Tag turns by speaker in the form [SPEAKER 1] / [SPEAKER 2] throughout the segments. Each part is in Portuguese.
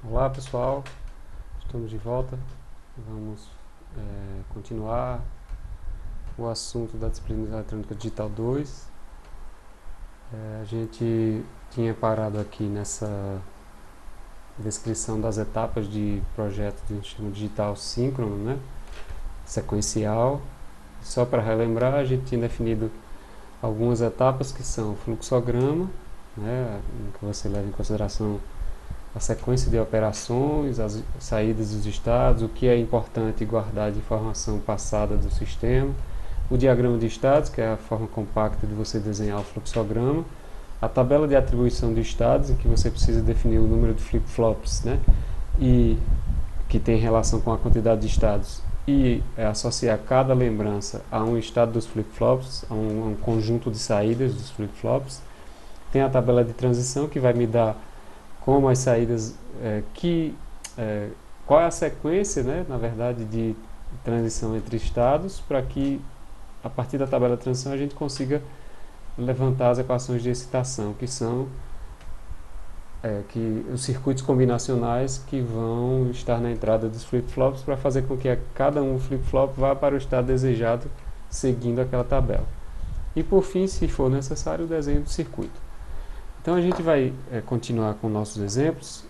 [SPEAKER 1] Olá pessoal, estamos de volta. Vamos continuar o assunto da disciplina de Eletrônica Digital 2. A gente tinha parado aqui nessa descrição das etapas de projeto de um sistema digital síncrono, né? Sequencial. Só para relembrar, a gente tinha definido algumas etapas que são o fluxograma, né? Em que você leva em consideração a sequência de operações, as saídas dos estados, o que é importante guardar de informação passada do sistema, o diagrama de estados, que é a forma compacta de você desenhar o fluxograma, a tabela de atribuição de estados, em que você precisa definir o número de flip-flops, né, e que tem relação com a quantidade de estados, e associar cada lembrança a um estado dos flip-flops, a um conjunto de saídas dos flip-flops. Tem a tabela de transição, que vai me dar como as saídas, qual é a sequência, né, na verdade, de transição entre estados, para que a partir da tabela de transição a gente consiga levantar as equações de excitação, que são os circuitos combinacionais que vão estar na entrada dos flip-flops para fazer com que cada um flip-flop vá para o estado desejado seguindo aquela tabela. E por fim, se for necessário, o desenho do circuito. Então a gente vai continuar com nossos exemplos,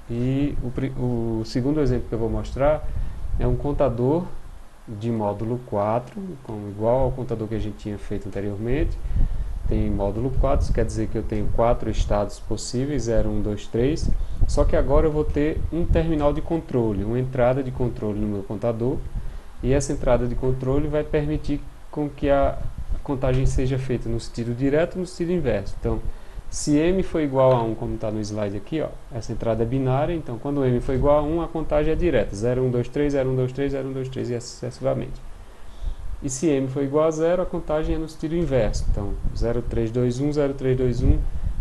[SPEAKER 1] e o segundo exemplo que eu vou mostrar é um contador de módulo 4, igual ao contador que a gente tinha feito anteriormente. Tem módulo 4, isso quer dizer que eu tenho 4 estados possíveis, 0, 1, 2, 3, só que agora eu vou ter um terminal de controle, uma entrada de controle no meu contador, e essa entrada de controle vai permitir com que a contagem seja feita no sentido direto e no sentido inverso. Então, se m for igual a 1, como está no slide aqui, ó, essa entrada é binária, então quando m for igual a 1, a contagem é direta, 0, 1, 2, 3, 0, 1, 2, 3, 0, 1, 2, 3 e assim sucessivamente. E se m for igual a 0, a contagem é no sentido inverso, então 0, 3, 2, 1, 0, 3, 2, 1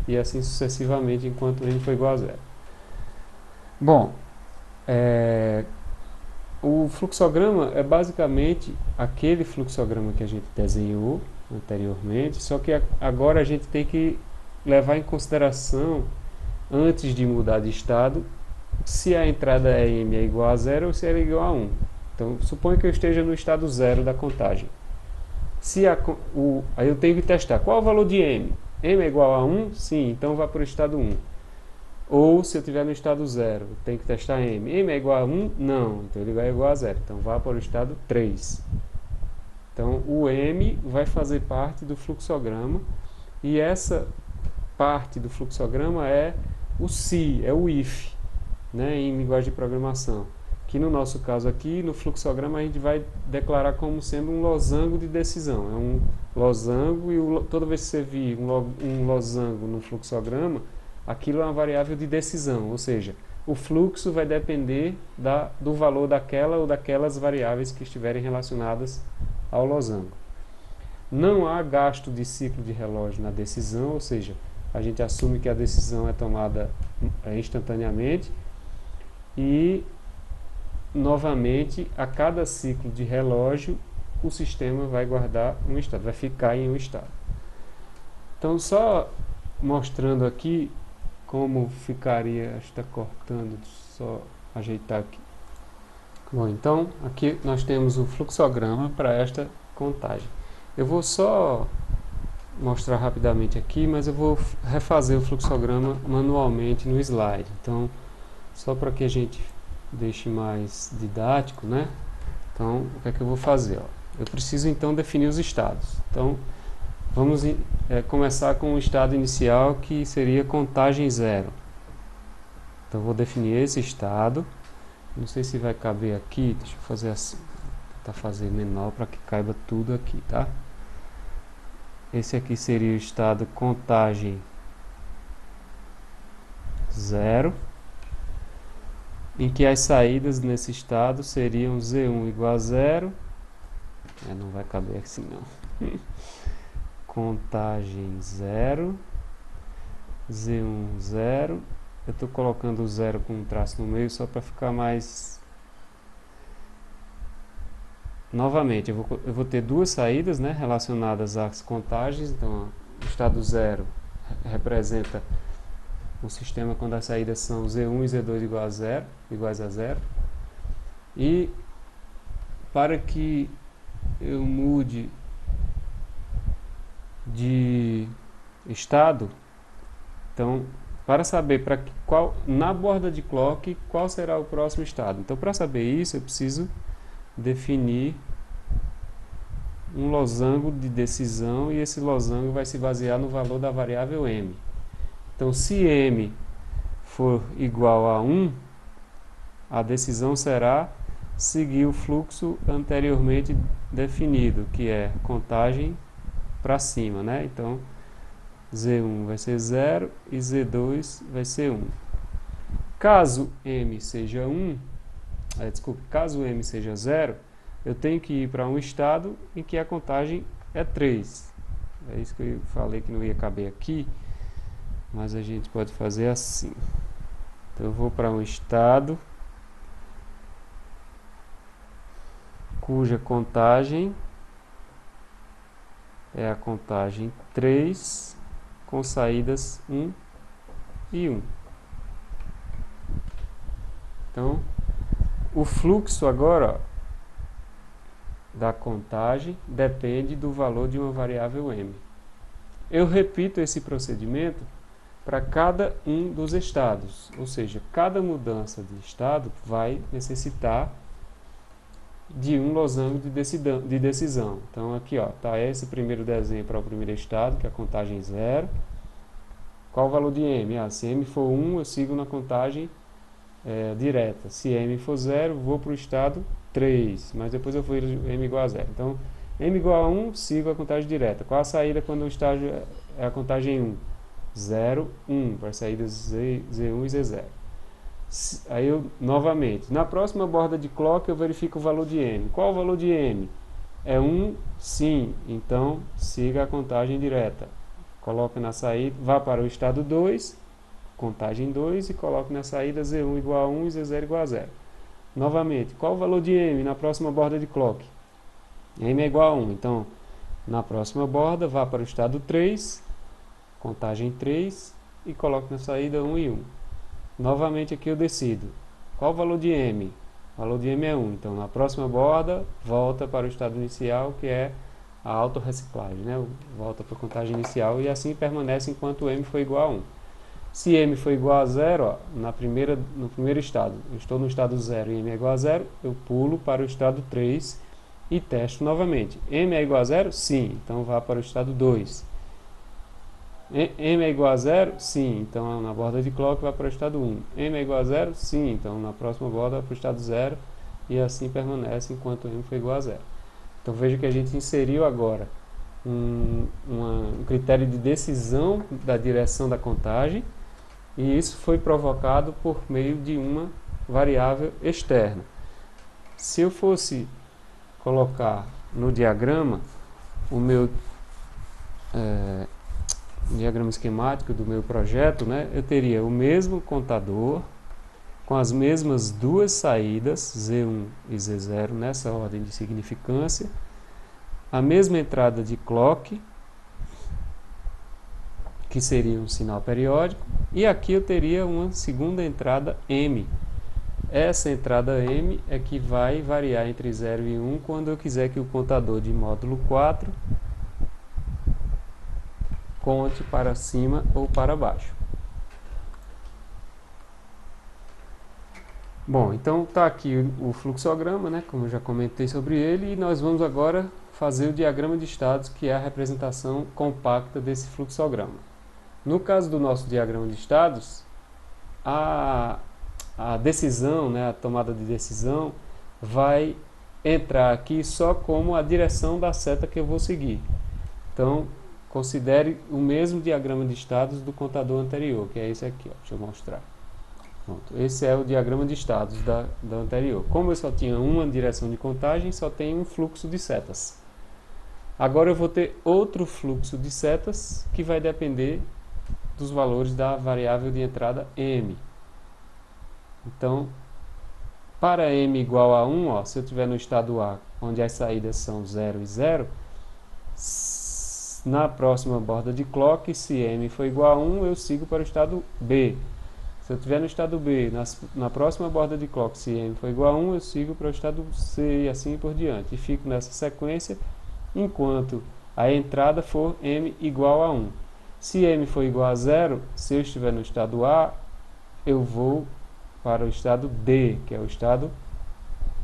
[SPEAKER 1] e assim sucessivamente enquanto m for igual a 0. Bom, o fluxograma é basicamente aquele fluxograma que a gente desenhou anteriormente, só que agora a gente tem que levar em consideração, antes de mudar de estado, se a entrada m é igual a 0 ou se ela é igual a 1. Então, suponha que eu esteja no estado 0 da contagem. Aí eu tenho que testar qual é o valor de m. M é igual a 1? Sim, então vá para o estado 1. Ou se eu estiver no estado 0, eu tenho que testar m. M é igual a 1? Não, então ele é igual a 0. Então vá para o estado 3. Então o m vai fazer parte do fluxograma, e essa parte do fluxograma é o se, é o if, né, em linguagem de programação. Que no nosso caso aqui, no fluxograma, a gente vai declarar como sendo um losango de decisão. É um losango, e toda vez que você vir um losango no fluxograma, aquilo é uma variável de decisão, ou seja, o fluxo vai depender do valor daquela ou daquelas variáveis que estiverem relacionadas ao losango. Não há gasto de ciclo de relógio na decisão, ou seja, a gente assume que a decisão é tomada instantaneamente, e novamente a cada ciclo de relógio o sistema vai guardar um estado, vai ficar em um estado. Então, só mostrando aqui como ficaria, está cortando, só ajeitar aqui. Bom, então aqui nós temos o fluxograma para esta contagem. Eu vou só mostrar rapidamente aqui, mas eu vou refazer o fluxograma manualmente no slide. Então, só para que a gente deixe mais didático, né? Então, o que é que eu vou fazer? Ó? Eu preciso então definir os estados. Então, vamos começar com o estado inicial, que seria contagem 0. Então, eu vou definir esse estado. Não sei se vai caber aqui, deixa eu fazer assim. Vou tentar fazer menor para que caiba tudo aqui, tá? Esse aqui seria o estado contagem 0, em que as saídas nesse estado seriam Z1 igual a 0. Não vai caber assim não. Contagem 0, Z1 0. Eu estou colocando o 0 com um traço no meio só para ficar mais... Novamente, eu vou ter duas saídas, né, relacionadas às contagens. Então, o estado 0 representa um sistema quando as saídas são Z1 e Z2 iguais a zero. E para que eu mude de estado, então, para saber na borda de clock qual será o próximo estado. Então, para saber isso, eu preciso definir um losango de decisão, e esse losango vai se basear no valor da variável m. Então, se m for igual a 1, a decisão será seguir o fluxo anteriormente definido, que é contagem para cima, né? Então, Z1 vai ser 0 e Z2 vai ser 1. Caso m seja 1, caso m seja 0, eu tenho que ir para um estado em que a contagem é 3. É isso que eu falei que não ia caber aqui, mas a gente pode fazer assim. Então eu vou para um estado cuja contagem é a contagem 3 com saídas 1 e 1. Então, o fluxo agora da contagem depende do valor de uma variável m. Eu repito esse procedimento para cada um dos estados, ou seja, cada mudança de estado vai necessitar de um losango de decisão. Então aqui está esse primeiro desenho para o primeiro estado, que é a contagem 0. Qual o valor de m? Se m for 1, eu sigo na contagem direta. Se m for 0, vou para o estado 3, mas depois eu vou m igual a 0. Então, m igual a 1, sigo a contagem direta. Qual a saída quando o estágio é a contagem 1? 0, 1, para as saídas Z1 e Z0. Aí eu, novamente, na próxima borda de clock eu verifico o valor de m. Qual o valor de m? É 1? Sim. Então, siga a contagem direta. Coloque na saída, vá para o estado 2, contagem 2, e coloque na saída Z1 igual a 1 e Z0 igual a 0. Novamente, qual o valor de m na próxima borda de clock? M é igual a 1. Então, na próxima borda, vá para o estado 3, contagem 3, e coloque na saída 1 e 1. Novamente aqui eu decido. Qual o valor de m? O valor de m é 1. Então, na próxima borda, volta para o estado inicial, que é a autorreciclagem, né? Volta para a contagem inicial e assim permanece enquanto m for igual a 1. Se m for igual a 0, no primeiro estado, eu estou no estado 0 e m é igual a 0, eu pulo para o estado 3 e testo novamente. M é igual a 0? Sim. Então, vá para o estado 2. M é igual a 0? Sim. Então, na borda de clock, vai para o estado 1. M é igual a 0? Sim. Então, na próxima borda, vai para o estado 0. E assim permanece enquanto M for igual a 0. Então, veja que a gente inseriu agora um critério de decisão da direção da contagem. E isso foi provocado por meio de uma variável externa. Se eu fosse colocar no diagrama o meu diagrama esquemático do meu projeto, né, eu teria o mesmo contador com as mesmas duas saídas, Z1 e Z0, nessa ordem de significância, a mesma entrada de clock, que seria um sinal periódico, e aqui eu teria uma segunda entrada M. Essa entrada M é que vai variar entre 0 e 1 quando eu quiser que o contador de módulo 4 conte para cima ou para baixo. Bom, então está aqui o fluxograma, né, como eu já comentei sobre ele, e nós vamos agora fazer o diagrama de estados, que é a representação compacta desse fluxograma. No caso do nosso diagrama de estados, a decisão, né, a tomada de decisão, vai entrar aqui só como a direção da seta que eu vou seguir. Então, considere o mesmo diagrama de estados do contador anterior, que é esse aqui. Deixa eu mostrar. Pronto, esse é o diagrama de estados da anterior. Como eu só tinha uma direção de contagem, só tem um fluxo de setas. Agora eu vou ter outro fluxo de setas que vai depender dos valores da variável de entrada m. Então, para m igual a 1, se eu estiver no estado A, onde as saídas são 0 e 0, Na próxima borda de clock, se M for igual a 1, eu sigo para o estado B. Se eu estiver no estado B, na próxima borda de clock, se M for igual a 1, eu sigo para o estado C e assim por diante. E fico nessa sequência enquanto a entrada for M igual a 1. Se M for igual a 0, se eu estiver no estado A, eu vou para o estado D, que é o estado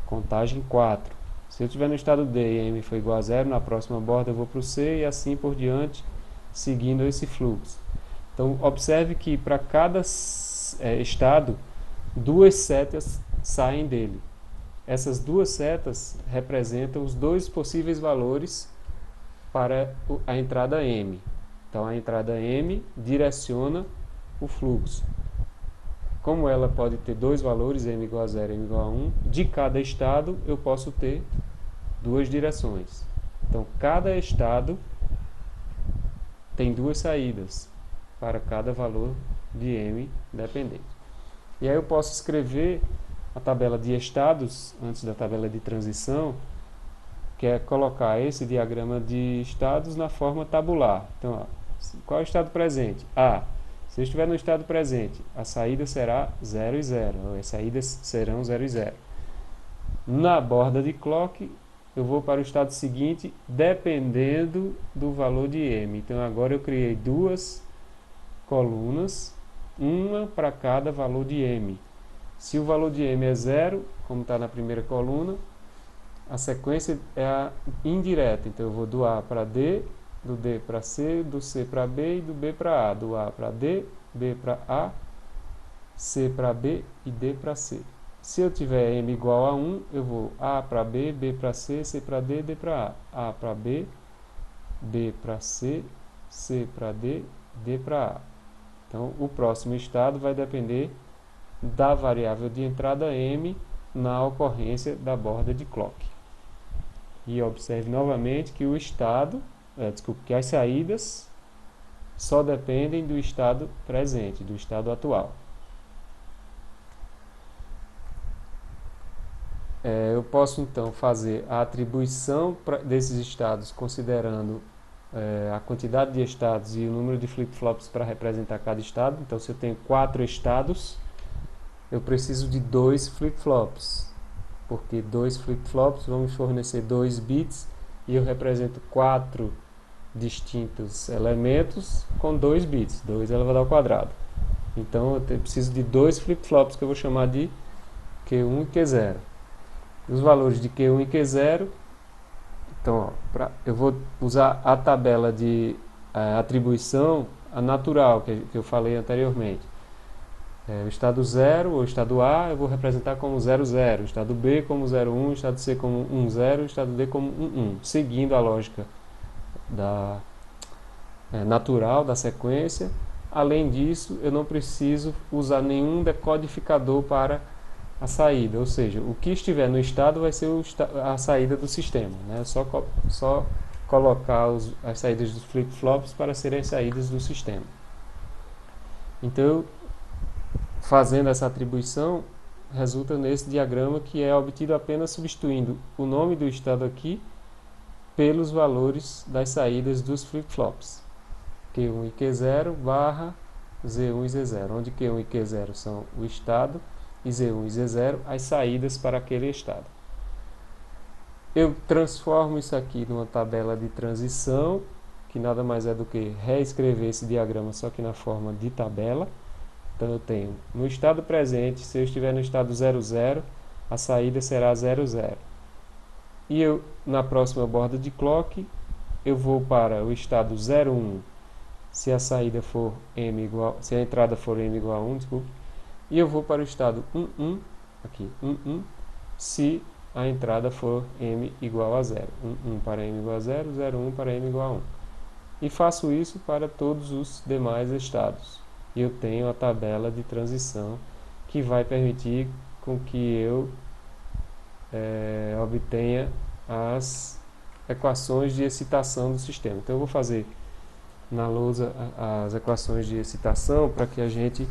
[SPEAKER 1] contagem 4. Se eu estiver no estado D e M for igual a 0, na próxima borda eu vou para o C e assim por diante, seguindo esse fluxo. Então, observe que para cada estado, duas setas saem dele. Essas duas setas representam os dois possíveis valores para a entrada M. Então, a entrada M direciona o fluxo. Como ela pode ter dois valores, M igual a 0 e M igual a 1, de cada estado eu posso ter duas direções. Então, cada estado tem duas saídas para cada valor de M dependente. E aí eu posso escrever a tabela de estados antes da tabela de transição, que é colocar esse diagrama de estados na forma tabular. Então, ó, qual é o estado presente? A. Se eu estiver no estado presente, a saída será 0 e 0. As saídas serão 0 e 0. Na borda de clock, eu vou para o estado seguinte, dependendo do valor de M. Então, agora eu criei duas colunas, uma para cada valor de M. Se o valor de M é 0, como está na primeira coluna, a sequência é a indireta. Então, eu vou do A para D, do D para C, do C para B e do B para A. Do A para D, B para A, C para B e D para C. Se eu tiver M igual a 1, eu vou A para B, B para C, C para D, D para A. A para B, B para C, C para D, D para A. Então, o próximo estado vai depender da variável de entrada M na ocorrência da borda de clock. E observe novamente que o estado, que as saídas só dependem do estado presente, do estado atual. Eu posso então fazer a atribuição desses estados considerando a quantidade de estados e o número de flip-flops para representar cada estado. Então, se eu tenho 4 estados, eu preciso de 2 flip-flops, porque 2 flip-flops vão me fornecer 2 bits e eu represento 4 distintos elementos com 2 bits, 2 elevado ao quadrado. Então, eu preciso de 2 flip-flops que eu vou chamar de Q1 e Q0. Os valores de Q1 e Q0, então, ó, eu vou usar a tabela de atribuição a natural que eu falei anteriormente. O estado 0, ou estado A, eu vou representar como 0, 0. O estado B como 0, 1. O estado C como 1, 0. O estado D como 1, 1. Seguindo a lógica natural da sequência. Além disso, eu não preciso usar nenhum decodificador para a saída. Ou seja, o que estiver no estado vai ser a saída do sistema. Né? Só colocar as saídas dos flip-flops para serem as saídas do sistema. Então, fazendo essa atribuição, resulta nesse diagrama que é obtido apenas substituindo o nome do estado aqui pelos valores das saídas dos flip-flops. Q1 e Q0 barra Z1 e Z0, onde Q1 e Q0 são o estado e Z1 e Z0 as saídas para aquele estado. Eu transformo isso aqui numa tabela de transição, que nada mais é do que reescrever esse diagrama só que na forma de tabela. Então, eu tenho no estado presente, se eu estiver no estado 0, 0, a saída será 0, 0. E na próxima borda de clock, eu vou para o estado 0, 1, se a saída for M igual, se a entrada for M igual a 1, desculpe. E eu vou para o estado 1, 1, aqui, 1, 1, se a entrada for M igual a 0. 1, 1 para M igual a 0, 0, 1 para M igual a 1. E faço isso para todos os demais estados. E eu tenho a tabela de transição que vai permitir com que eu obtenha as equações de excitação do sistema. Então eu vou fazer na lousa as equações de excitação para que a gente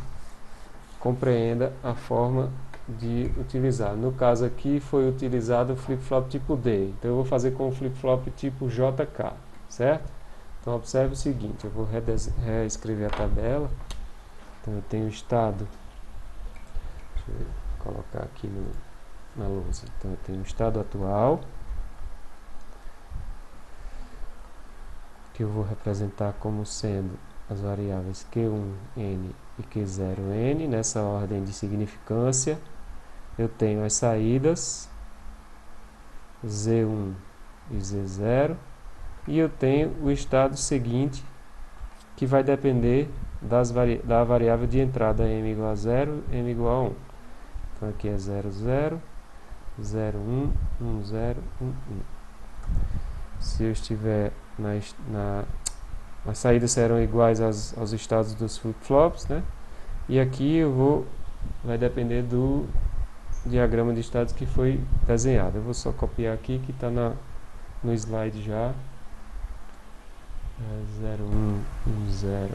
[SPEAKER 1] compreenda a forma de utilizar. No caso aqui foi utilizado o flip-flop tipo D. Então eu vou fazer com o flip-flop tipo JK, certo? Então observe o seguinte, eu vou reescrever a tabela. Então eu tenho o estado, deixa eu colocar aqui na lousa. Então eu tenho o estado atual, que eu vou representar como sendo as variáveis Q1n e Q0n, nessa ordem de significância. Eu tenho as saídas Z1 e Z0, e eu tenho o estado seguinte, que vai depender da variável de entrada m igual a 0, m igual a 1. Então aqui é 0, 0, 0, 1, 1, 0, 1, 1. Se eu estiver as saídas serão iguais aos estados dos flip-flops, né? E aqui vai depender do diagrama de estados que foi desenhado. Eu vou só copiar aqui, que está no slide já. 0, 1, 1, 0,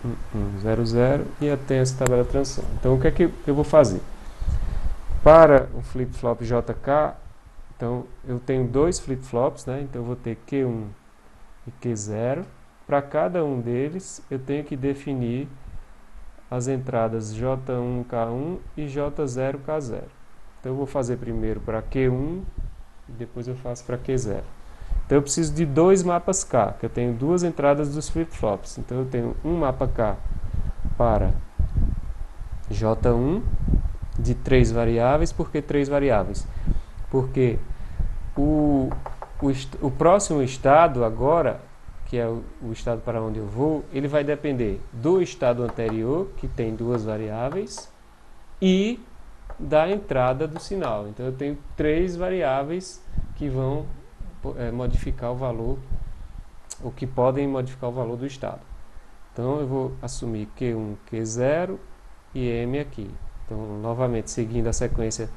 [SPEAKER 1] 1, 1, 0, 0, e eu tenho essa tabela de transição. Então o que é que eu vou fazer? Para o flip-flop JK, então eu tenho dois flip-flops, né? Então eu vou ter Q1 e Q0. Para cada um deles, eu tenho que definir as entradas J1K1 e J0K0. Então eu vou fazer primeiro para Q1 e depois eu faço para Q0. Então eu preciso de dois mapas K, que eu tenho duas entradas dos flip-flops. Então eu tenho um mapa K para J1 de 3 variáveis. Por que 3 variáveis? Porque o próximo estado agora, que é o estado para onde eu vou, ele vai depender do estado anterior, que tem duas variáveis, e da entrada do sinal. Então eu tenho 3 variáveis que vão modificar o valor, ou que podem modificar o valor do estado. Então eu vou assumir Q1, Q0 e M aqui. Então, novamente, seguindo a sequência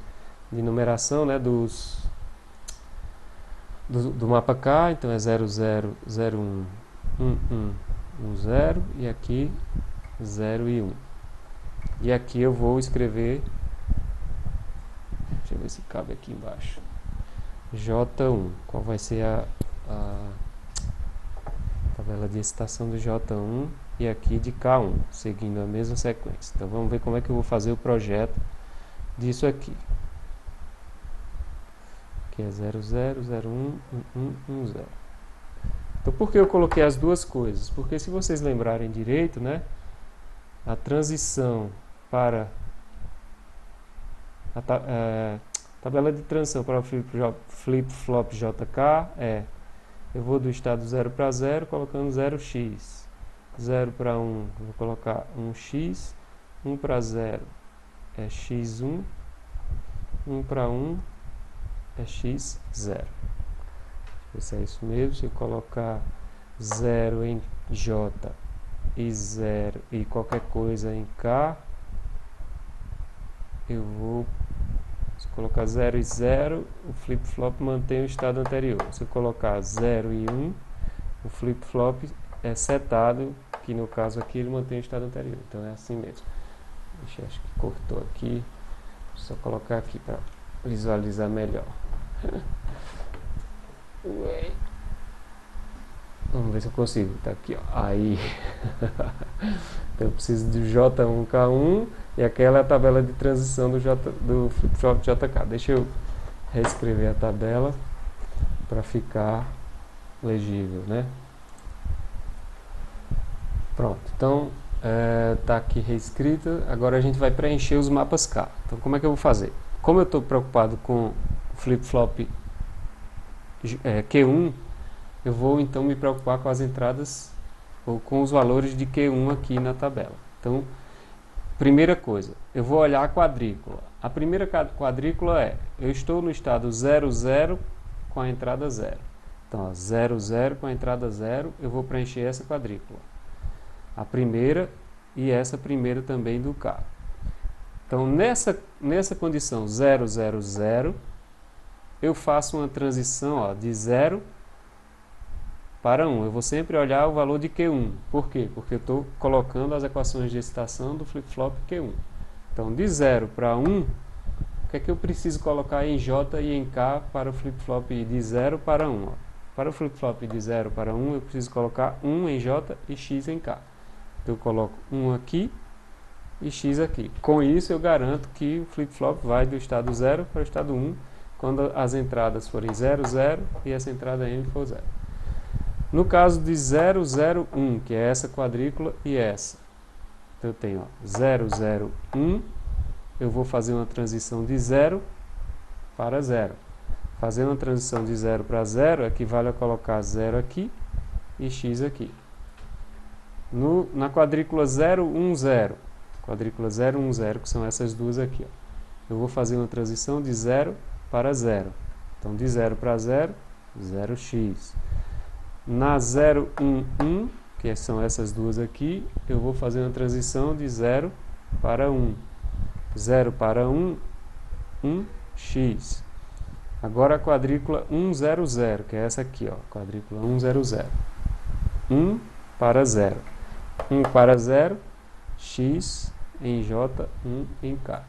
[SPEAKER 1] de numeração, né, do mapa K, então é 0, 0, 0, 1, 1, 1, 1, 0, e aqui 0 e 1. E aqui eu vou escrever, deixa eu ver se cabe aqui embaixo, J1, qual vai ser a tabela de excitação do J1 e aqui de K1, seguindo a mesma sequência. Então vamos ver como é que eu vou fazer o projeto disso aqui. Aqui é 0, 0, 0, 1, 1, 1, 1, 0. Então por que eu coloquei as duas coisas? Porque se vocês lembrarem direito, né, a transição para a tabela de transição para o flip-flop JK eu vou do estado 0 para 0 colocando 0x, 0 para 1 vou colocar 1x, 1 para 0 é x1, 1 para 1 é x0. Deixa eu ver se é isso mesmo. Se eu colocar 0 em J e 0 e qualquer coisa em K, eu vou, se eu colocar 0 e 0, o flip-flop mantém o estado anterior. Se eu colocar 0 e 1, o flip-flop é setado, que no caso aqui ele mantém o estado anterior. Então é assim mesmo. Deixa, acho que cortou aqui. Vou só colocar aqui para visualizar melhor. Vamos ver se eu consigo. Tá aqui, ó. Aí. Então eu preciso do J1K1 e aquela é a tabela de transição do flip-flop JK. Deixa eu reescrever a tabela para ficar legível, né? Pronto. Então tá aqui reescrita. Agora a gente vai preencher os mapas K. Então como é que eu vou fazer? Como eu estou preocupado com o flip-flop Q1, eu vou então me preocupar com as entradas ou com os valores de Q1 aqui na tabela. Então, primeira coisa, eu vou olhar a quadrícula. A primeira quadrícula eu estou no estado 0, 0 com a entrada 0. Então, 0, 0 com a entrada 0, eu vou preencher essa quadrícula. A primeira e essa primeira também do K. Então, nessa condição 0, 0, 0, eu faço uma transição de 0 para 1. Eu vou sempre olhar o valor de Q1. Por quê? Porque eu estou colocando as equações de excitação do flip-flop Q1. Então, de 0 para 1, o que é que eu preciso colocar em J e em K para o flip-flop de 0 para 1? Para o flip-flop de 0 para 1, eu preciso colocar 1 em J e X em K. Então eu coloco 1 aqui e X aqui. Com isso eu garanto que o flip-flop vai do estado 0 para o estado 1, quando as entradas forem 0, 0 e essa entrada M for 0. No caso de 0, 0, 1, que é essa quadrícula e essa, então eu tenho 0, 0, 1, eu vou fazer uma transição de 0 para 0. Fazendo uma transição de 0 para 0, equivale a colocar 0 aqui e X aqui. Na quadrícula 0, 1, 0, quadrícula 0, 1, 0, que são essas duas aqui, ó, eu vou fazer uma transição de 0 para 0. Então, de 0 para 0, 0x. Na 0, 1, 1, que são essas duas aqui, eu vou fazer uma transição de 0 para 1. 0 para 1, 1x. Agora a quadrícula 1, 0, 0, que é essa aqui, ó, quadrícula 1, 0, 0. 1 para 0. 1 para 0, x em J, 1 em K.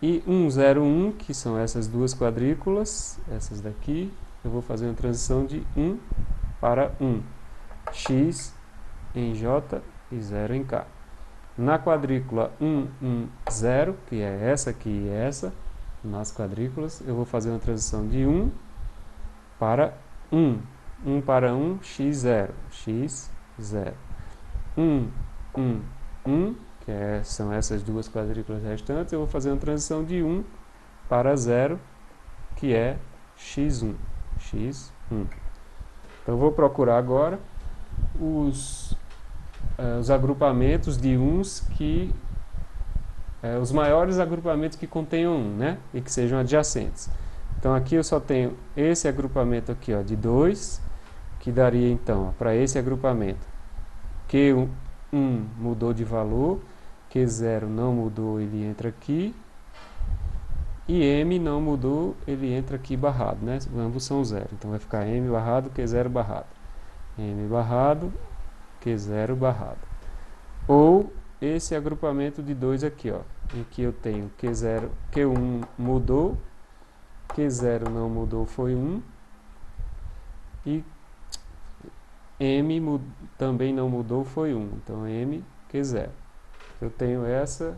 [SPEAKER 1] E 1, 0, 1, que são essas duas quadrículas, essas daqui, eu vou fazer uma transição de 1 para 1. X em J e 0 em K. Na quadrícula 1, 1, 0, que é essa aqui e essa, nas quadrículas, eu vou fazer uma transição de 1 para 1. 1 para 1, x 0, x 0. 1, 1, 1, que são essas duas quadrículas restantes, eu vou fazer uma transição de 1 para 0, que é x1, x1. Então, eu vou procurar agora os agrupamentos de 1s que... os maiores agrupamentos que contenham 1, né? E que sejam adjacentes. Então, aqui eu só tenho esse agrupamento aqui, ó, de 2, que daria, então, para esse agrupamento, Q1 mudou de valor, Q0 não mudou, ele entra aqui, e M não mudou, ele entra aqui barrado, né? Ambos são 0. Então, vai ficar M barrado, Q0 barrado. M barrado, Q0 barrado. Ou esse agrupamento de 2 aqui, ó, em que eu tenho Q1 mudou, Q0 não mudou, foi 1, e M também não mudou, foi 1. Então, M, Q0. Eu tenho essa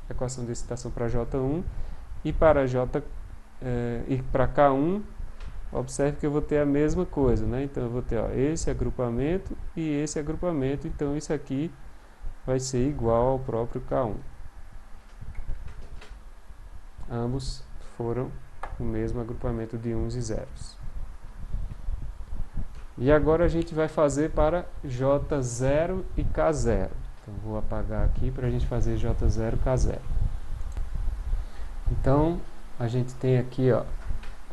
[SPEAKER 1] equação de excitação para J1, e para e para K1, observe que eu vou ter a mesma coisa, né? Então, eu vou ter, ó, esse agrupamento e esse agrupamento, então isso aqui vai ser igual ao próprio K1. Ambos foram o mesmo agrupamento de 1s e 0s. E agora a gente vai fazer para J0 e K0. Então, vou apagar aqui para a gente fazer J0 e K0. Então, a gente tem aqui, ó,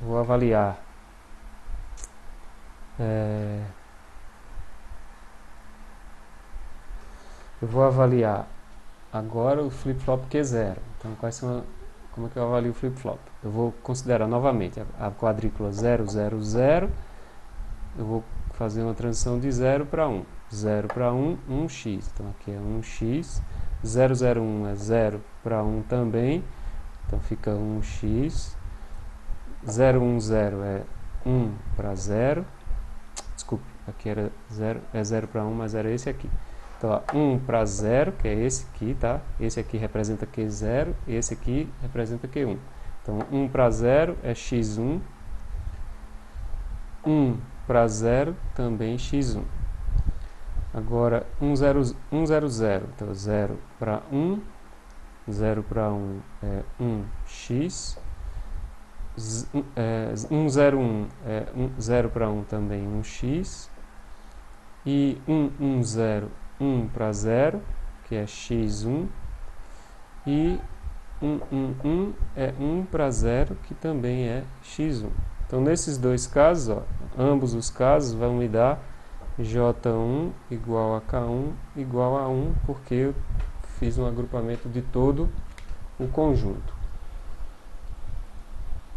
[SPEAKER 1] vou avaliar eu vou avaliar agora o flip-flop Q0. Então, como é que eu avalio o flip-flop? Eu vou considerar novamente a quadrícula 0, 0, 0. Eu vou fazer uma transição de 0 para 1. 0 para 1, 1x. Então, aqui é 1x. 0, 0, 1 é 0 para 1 também. Então, fica 1x. 0, 1, 0 é 1 para 0. Desculpe, aqui era 0, é 0 para 1, mas era esse aqui. Então, ó, 1 para 0, que é esse aqui, tá? Esse aqui representa Q0, esse aqui representa Q1. Então, 1 para 0 é x1. 1 para 0 também x1. Agora, 1, 0, 0. Então, 0 para 1. 0 para 1 é 1x. 1, 0, 1 é 0 para 1 também 1x. E 1, 1, 0, 1 para 0, que é x1. E 1, 1, 1 é 1 para 0, que também é x1. Então, nesses dois casos, ó, ambos os casos vão me dar J1 igual a K1 igual a 1, porque eu fiz um agrupamento de todo o conjunto.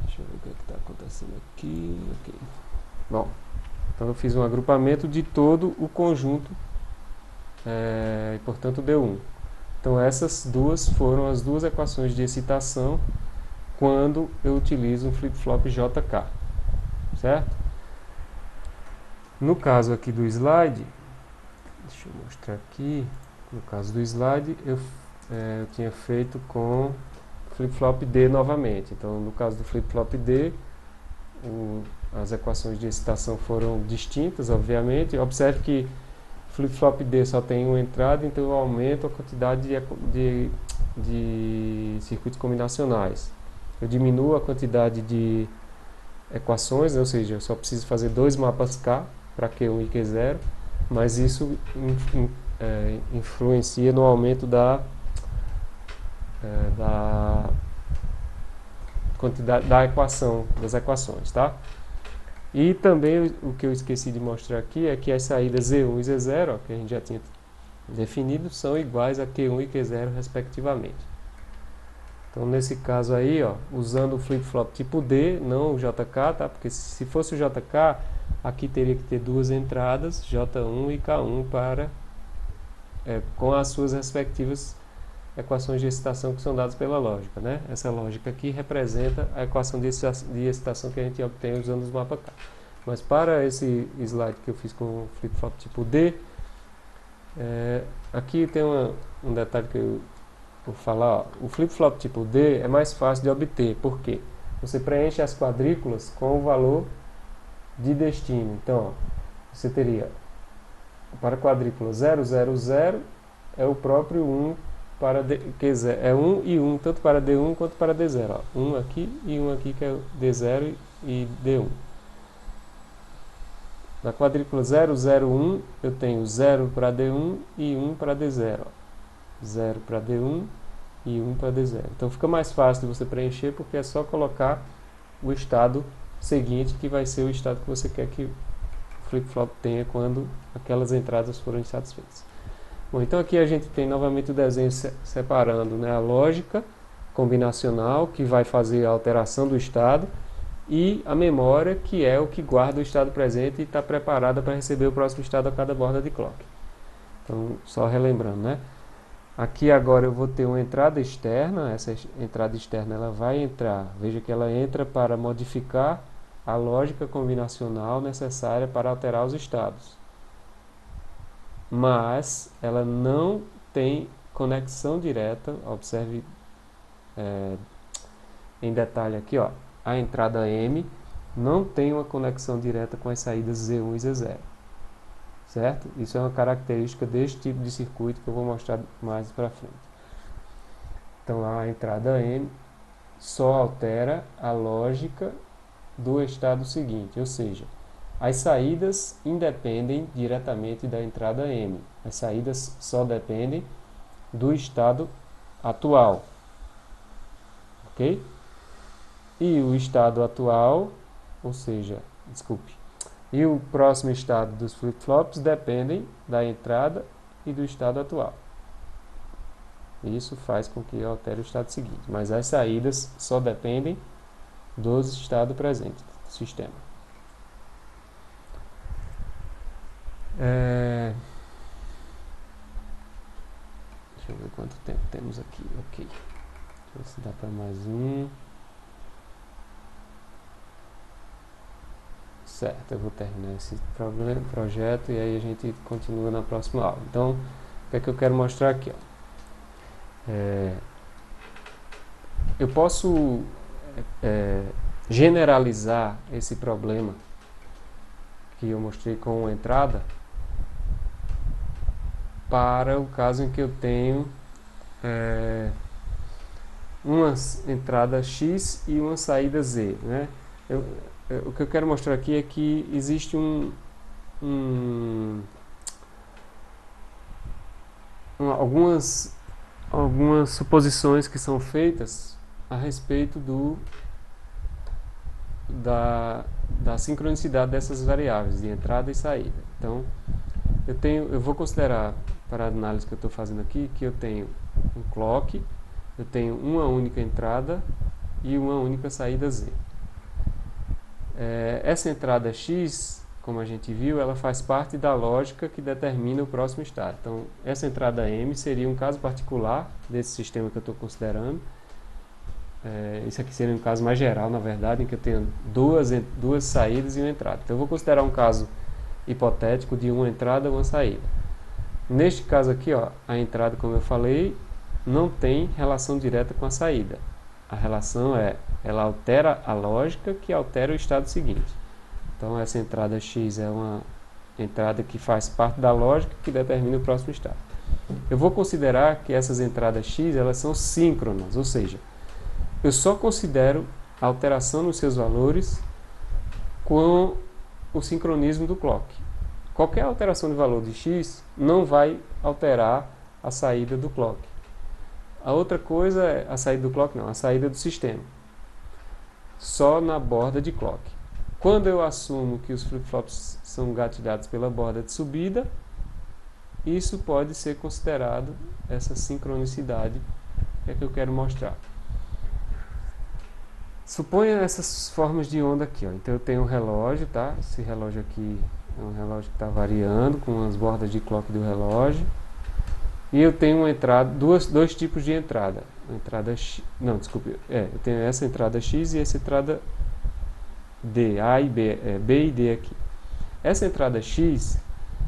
[SPEAKER 1] Deixa eu ver o que está acontecendo aqui. Okay. Bom, então eu fiz um agrupamento de todo o conjunto, e portanto deu 1. Então essas duas foram as duas equações de excitação quando eu utilizo um flip-flop JK, certo? No caso aqui do slide, deixa eu mostrar aqui, no caso do slide, eu tinha feito com flip-flop D novamente. Então, no caso do flip-flop D, as equações de excitação foram distintas, obviamente. Observe que flip-flop D só tem uma entrada, então eu aumento a quantidade de circuitos combinacionais. Eu diminuo a quantidade de equações, ou seja, eu só preciso fazer 2 mapas K para Q1 e Q0, mas isso influencia no aumento da quantidade da equação, das equações, tá? E também o que eu esqueci de mostrar aqui é que as saídas Z1 e Z0, ó, que a gente já tinha definido, são iguais a Q1 e Q0 respectivamente. Então nesse caso aí, ó, usando o flip-flop tipo D, não o JK, tá? Porque se fosse o JK, aqui teria que ter duas entradas, J1 e K1, com as suas respectivas equações de excitação que são dadas pela lógica, né? Essa lógica aqui representa a equação de excitação que a gente obtém usando os mapas K. Mas para esse slide que eu fiz com o flip-flop tipo D, aqui tem um detalhe que eu vou falar. Ó. O flip-flop tipo D é mais fácil de obter, por quê? Você preenche as quadrículas com o valor de destino. Então, ó, você teria para a quadrícula 0, 0, 0 é o próprio 1 para Q0, é 1 e 1, tanto para D1 quanto para D0. Ó. 1 aqui e 1 aqui, que é D0 e D1. Na quadrícula 0, 0, 1, eu tenho 0 para D1 e 1 para D0. Ó. 0 para D1 e 1 para D0. Então fica mais fácil de você preencher, porque é só colocar o estado seguinte, que vai ser o estado que você quer que o flip-flop tenha quando aquelas entradas forem satisfeitas. Bom, então aqui a gente tem novamente o desenho separando, né, a lógica combinacional, que vai fazer a alteração do estado, e a memória, que é o que guarda o estado presente e está preparada para receber o próximo estado a cada borda de clock. Então, só relembrando, né? Aqui agora eu vou ter uma entrada externa, essa entrada externa ela vai entrar, veja que ela entra para modificar a lógica combinacional necessária para alterar os estados. Mas ela não tem conexão direta, observe em detalhe aqui, ó, a entrada M não tem uma conexão direta com as saídas Z1 e Z0, certo? Isso é uma característica deste tipo de circuito que eu vou mostrar mais para frente. Então a entrada M só altera a lógica do estado seguinte, ou seja, as saídas independem diretamente da entrada M. As saídas só dependem do estado atual. Ok? E o estado atual, ou seja, e o próximo estado dos flip-flops dependem da entrada e do estado atual. Isso faz com que altere o estado seguinte. Mas as saídas só dependem dos estados presentes do sistema. Deixa eu ver quanto tempo temos aqui. Ok. Deixa eu ver se dá para mais um. Certo, eu vou terminar esse projeto e aí a gente continua na próxima aula. Então, o que é que eu quero mostrar aqui? Ó? Eu posso generalizar esse problema que eu mostrei com uma entrada para o caso em que eu tenho uma entrada X e uma saída Z, né? O que eu quero mostrar aqui é que existe algumas suposições que são feitas a respeito da sincronicidade dessas variáveis de entrada e saída. Então, eu vou considerar, para a análise que eu estou fazendo aqui, que eu tenho um clock, eu tenho uma única entrada e uma única saída Z. Essa entrada X, como a gente viu, ela faz parte da lógica que determina o próximo estado. Então, essa entrada M seria um caso particular desse sistema que eu estou considerando. Isso aqui seria um caso mais geral, na verdade, em que eu tenho duas saídas e uma entrada. Então, eu vou considerar um caso hipotético de uma entrada e uma saída. Neste caso aqui, ó, a entrada, como eu falei, não tem relação direta com a saída. A relação ela altera a lógica que altera o estado seguinte. Então essa entrada x é uma entrada que faz parte da lógica que determina o próximo estado. Eu vou considerar que essas entradas x elas são síncronas, ou seja, eu só considero a alteração nos seus valores com o sincronismo do clock. Qualquer alteração de valor de x não vai alterar a saída do clock. A outra coisa é a saída do clock, não, a saída do sistema. Só na borda de clock. Quando eu assumo que os flip-flops são gatilhados pela borda de subida, isso pode ser considerado essa sincronicidade que eu quero mostrar. Suponha essas formas de onda aqui, ó. Então eu tenho um relógio, tá? Esse relógio aqui é um relógio que está variando com as bordas de clock do relógio. E eu tenho uma entrada, dois tipos de entrada. Entrada X, não, desculpe, eu tenho essa entrada X e essa entrada D, A e B, B e D aqui. Essa entrada X,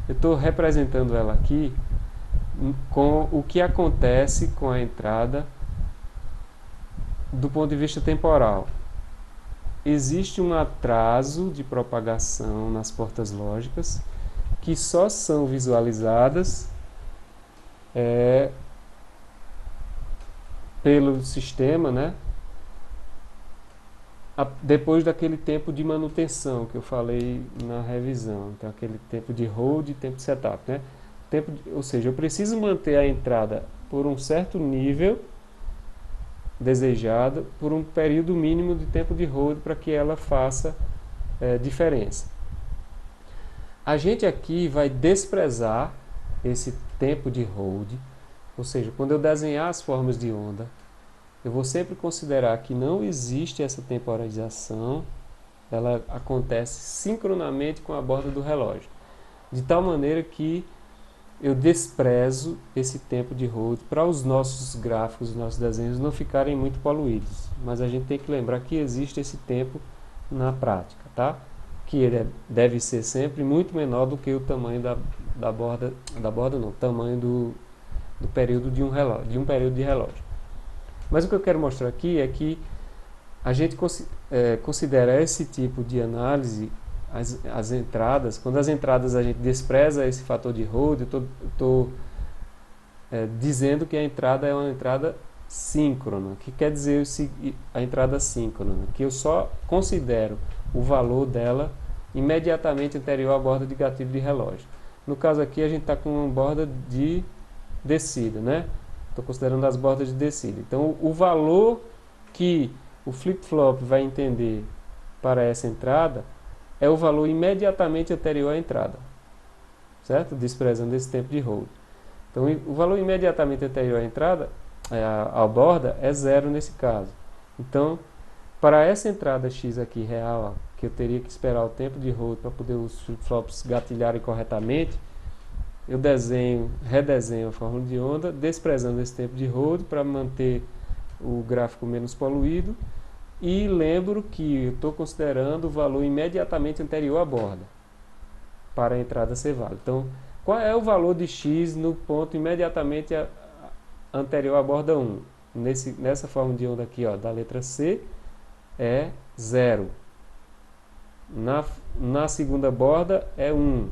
[SPEAKER 1] eu estou representando ela aqui com o que acontece com a entrada do ponto de vista temporal. Existe um atraso de propagação nas portas lógicas que só são visualizadas pelo sistema, né? Depois daquele tempo de manutenção que eu falei na revisão. Então, aquele tempo de hold e tempo de setup, né? Ou seja, eu preciso manter a entrada por um certo nível desejado por um período mínimo de tempo de hold para que ela faça diferença. A gente aqui vai desprezar esse tempo de hold, ou seja, quando eu desenhar as formas de onda, eu vou sempre considerar que não existe essa temporização, ela acontece sincronamente com a borda do relógio, de tal maneira que eu desprezo esse tempo de hold para os nossos gráficos, os nossos desenhos não ficarem muito poluídos. Mas a gente tem que lembrar que existe esse tempo na prática, tá? Que ele deve ser sempre muito menor do que o tamanho da borda não, tamanho do período de um relógio, de um período de relógio. Mas o que eu quero mostrar aqui é que a gente considera esse tipo de análise as entradas, quando as entradas a gente despreza esse fator de hold, eu estou dizendo que a entrada é uma entrada síncrona. O que quer dizer a entrada síncrona? Que eu só considero o valor dela imediatamente anterior à borda de gatilho de relógio. No caso aqui a gente está com uma borda de descida, né? Estou considerando as bordas de descida. Então o valor que o flip-flop vai entender para essa entrada é o valor imediatamente anterior à entrada, certo? Desprezando esse tempo de hold. Então, o valor imediatamente anterior à entrada, à borda, é zero nesse caso. Então, para essa entrada X aqui real, ó, que eu teria que esperar o tempo de hold para poder os flip-flops gatilharem corretamente, eu redesenho a fórmula de onda, desprezando esse tempo de hold para manter o gráfico menos poluído. E lembro que eu estou considerando o valor imediatamente anterior à borda para a entrada ser válida. Então, qual é o valor de x no ponto imediatamente anterior à borda 1? Nessa forma de onda aqui, ó, da letra C, é 0. Na segunda borda é 1.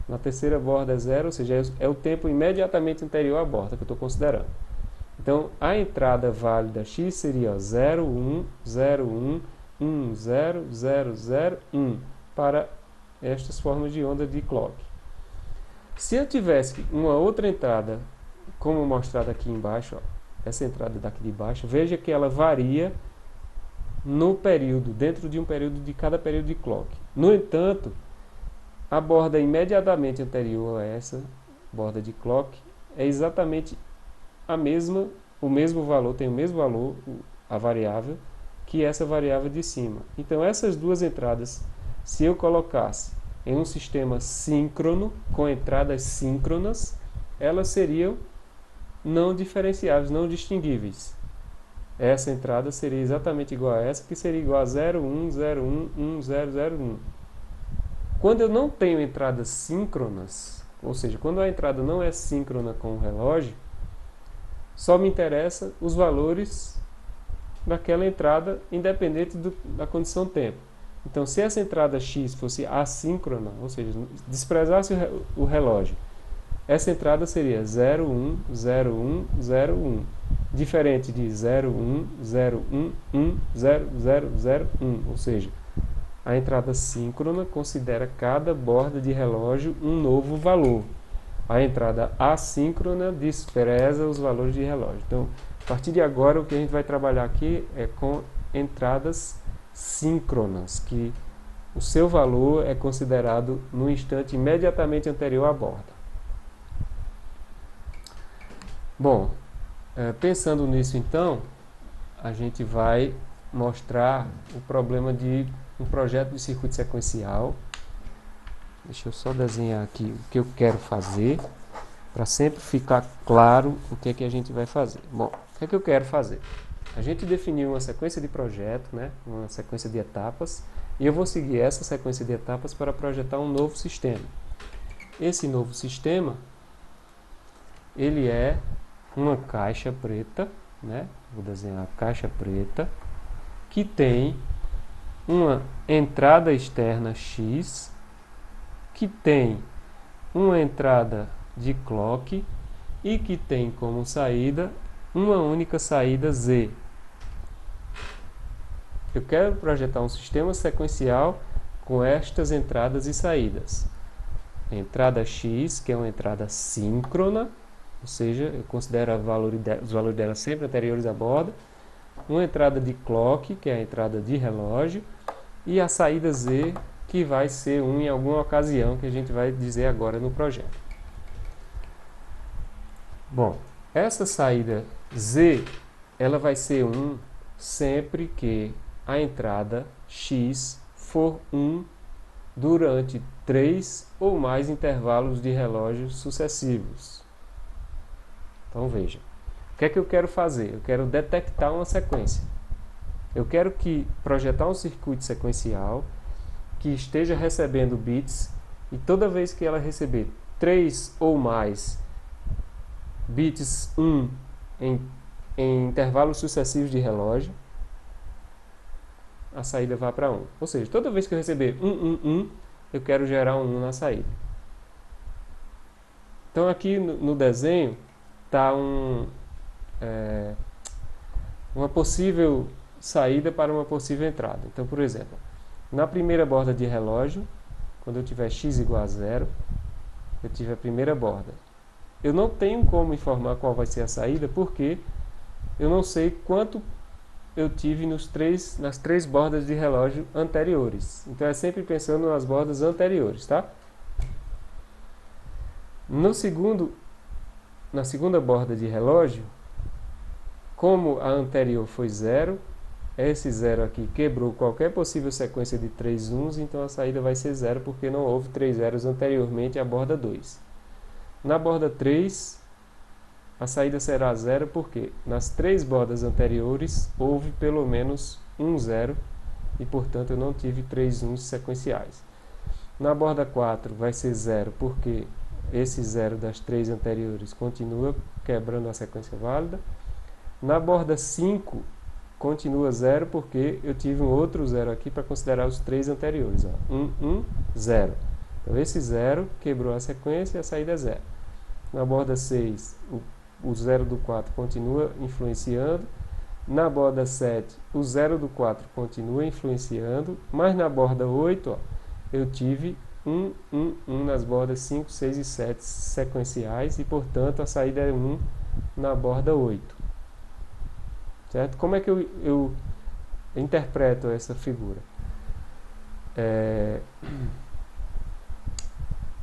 [SPEAKER 1] Na terceira borda é 0, ou seja, é o tempo imediatamente anterior à borda que eu estou considerando. Então, a entrada válida x seria 0, 1, 0, 1, 1, 0, 0, 0, 1 para estas formas de onda de clock. Se eu tivesse uma outra entrada, como mostrado aqui embaixo, ó, essa entrada daqui de baixo, veja que ela varia no período, dentro de um período de cada período de clock. No entanto, a borda imediatamente anterior a essa borda de clock é exatamente o mesmo valor, tem o mesmo valor, a variável, que essa variável de cima. Então essas duas entradas, se eu colocasse em um sistema síncrono, com entradas síncronas, elas seriam não diferenciáveis, não distinguíveis. Essa entrada seria exatamente igual a essa, que seria igual a 0, 1, 0, 1, 1, 0, 0, 1. Quando eu não tenho entradas síncronas, ou seja, quando a entrada não é síncrona com o relógio, só me interessa os valores daquela entrada, independente da condição tempo. Então, se essa entrada X fosse assíncrona, ou seja, desprezasse o relógio, essa entrada seria 01, 01, 01, diferente de 01, 01, 1, 0, 0, 0, 1, ou seja, a entrada síncrona considera cada borda de relógio um novo valor. A entrada assíncrona despreza os valores de relógio. Então, a partir de agora, o que a gente vai trabalhar aqui é com entradas síncronas, que o seu valor é considerado no instante imediatamente anterior à borda. Bom, pensando nisso então, a gente vai mostrar o problema de um projeto de circuito sequencial. Deixa eu só desenhar aqui o que eu quero fazer, para sempre ficar claro o que é que a gente vai fazer. Bom, o que é que eu quero fazer? A gente definiu uma sequência de projeto, né? Uma sequência de etapas, e eu vou seguir essa sequência de etapas para projetar um novo sistema. Esse novo sistema, ele é uma caixa preta, né? Vou desenhar a caixa preta, que tem uma entrada externa X, que tem uma entrada de clock e que tem como saída uma única saída Z. Eu quero projetar um sistema sequencial com estas entradas e saídas. A entrada X, que é uma entrada síncrona, ou seja, eu considero os valores dela sempre anteriores à borda. Uma entrada de clock, que é a entrada de relógio. E a saída Z, que vai ser 1 em alguma ocasião, que a gente vai dizer agora no projeto. Bom, essa saída Z, ela vai ser 1 sempre que a entrada X for 1 durante 3 ou mais intervalos de relógio sucessivos. Então veja, o que é que eu quero fazer? Eu quero detectar uma sequência. Eu quero projetar um circuito sequencial que esteja recebendo bits e toda vez que ela receber 3 ou mais bits 1 em intervalos sucessivos de relógio, a saída vai para 1. Ou seja, toda vez que eu receber 1, 1, 1, eu quero gerar um 1 na saída. Então aqui no desenho está uma possível saída para uma possível entrada. Então, por exemplo, na primeira borda de relógio, quando eu tiver x igual a 0, eu tive a primeira borda. Eu não tenho como informar qual vai ser a saída, porque eu não sei quanto eu tive nas três bordas de relógio anteriores. Então é sempre pensando nas bordas anteriores, tá? Na segunda borda de relógio, como a anterior foi 0, esse 0 aqui quebrou qualquer possível sequência de 3 1s, então a saída vai ser 0, porque não houve 3 zeros anteriormente à borda 2. Na borda 3, a saída será 0, porque nas 3 bordas anteriores houve pelo menos um 0, e portanto eu não tive 3 1s sequenciais. Na borda 4 vai ser 0, porque esse 0 das 3 anteriores continua quebrando a sequência válida. Na borda 5, continua 0, porque eu tive um outro 0 aqui para considerar os 3 anteriores. 1, 1, 0. Então esse 0 quebrou a sequência e a saída é 0. Na borda 6, o 0 do 4 continua influenciando. Na borda 7, o 0 do 4 continua influenciando. Mas na borda 8, eu tive 1, 1, 1 nas bordas 5, 6 e 7 sequenciais. E, portanto, a saída é 1 na borda 8. Certo? Como é que eu interpreto essa figura?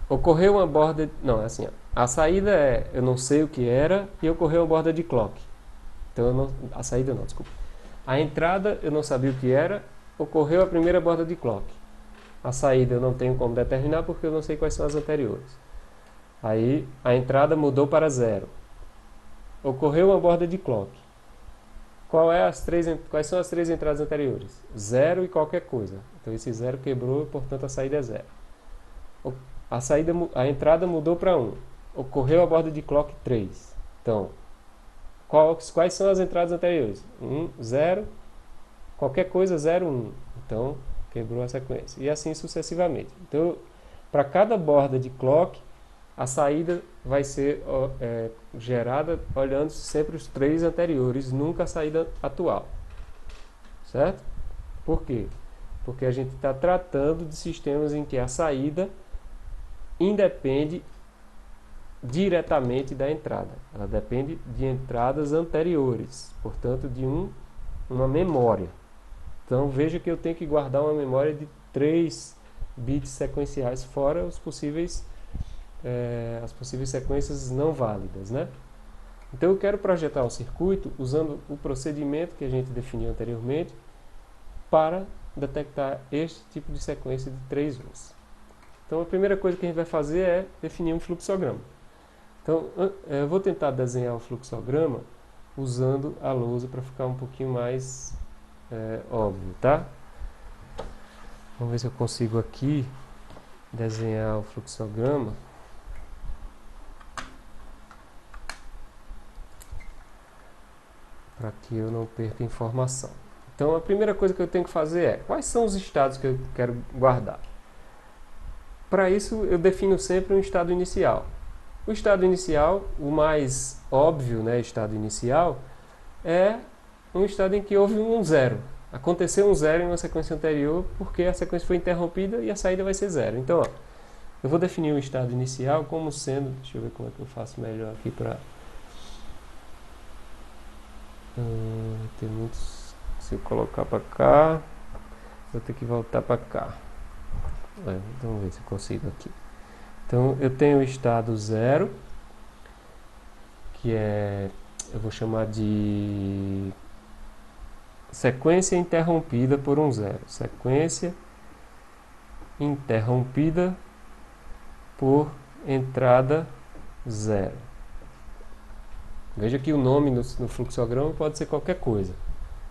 [SPEAKER 1] Ocorreu uma borda... Não, é assim, a saída é, eu não sei o que era, e ocorreu uma borda de clock. Então, a saída não, desculpa. A entrada, eu não sabia o que era, ocorreu a primeira borda de clock. A saída eu não tenho como determinar, porque eu não sei quais são as anteriores. Aí, a entrada mudou para 0. Ocorreu uma borda de clock. Quais são as 3 entradas anteriores? 0 e qualquer coisa. Então esse 0 quebrou, portanto a saída é 0. a entrada mudou para 1. Ocorreu a borda de clock 3. Então, quais são as entradas anteriores? 1, 0, qualquer coisa 0, 1. Então, quebrou a sequência. E assim sucessivamente. Então, para cada borda de clock, a saída vai ser gerada olhando sempre os 3 anteriores, nunca a saída atual. Certo? Por quê? Porque a gente está tratando de sistemas em que a saída independe diretamente da entrada. Ela depende de entradas anteriores, portanto, de uma memória. Então, veja que eu tenho que guardar uma memória de 3 bits sequenciais, fora as possíveis sequências não válidas, né? Então, eu quero projetar um circuito usando o procedimento que a gente definiu anteriormente para detectar este tipo de sequência de 3 usos. Então, a primeira coisa que a gente vai fazer é definir um fluxograma. Então, eu vou tentar desenhar o fluxograma usando a lousa para ficar um pouquinho mais óbvio, tá? Vamos ver se eu consigo aqui desenhar o fluxograma. Para que eu não perca informação. Então, a primeira coisa que eu tenho que fazer é, quais são os estados que eu quero guardar? Para isso, eu defino sempre um estado inicial. O estado inicial, o mais óbvio, né, estado inicial, é um estado em que houve um 0. Aconteceu um 0 em uma sequência anterior, porque a sequência foi interrompida e a saída vai ser 0. Então, ó, eu vou definir o estado inicial como sendo... Deixa eu ver como é que eu faço melhor aqui para... tem muitos... Se eu colocar para cá, vou ter que voltar para cá. Vamos ver se eu consigo aqui. Então, eu tenho o estado 0, que eu vou chamar de sequência interrompida por um 0. Sequência interrompida por entrada 0. Veja que o nome no fluxograma pode ser qualquer coisa.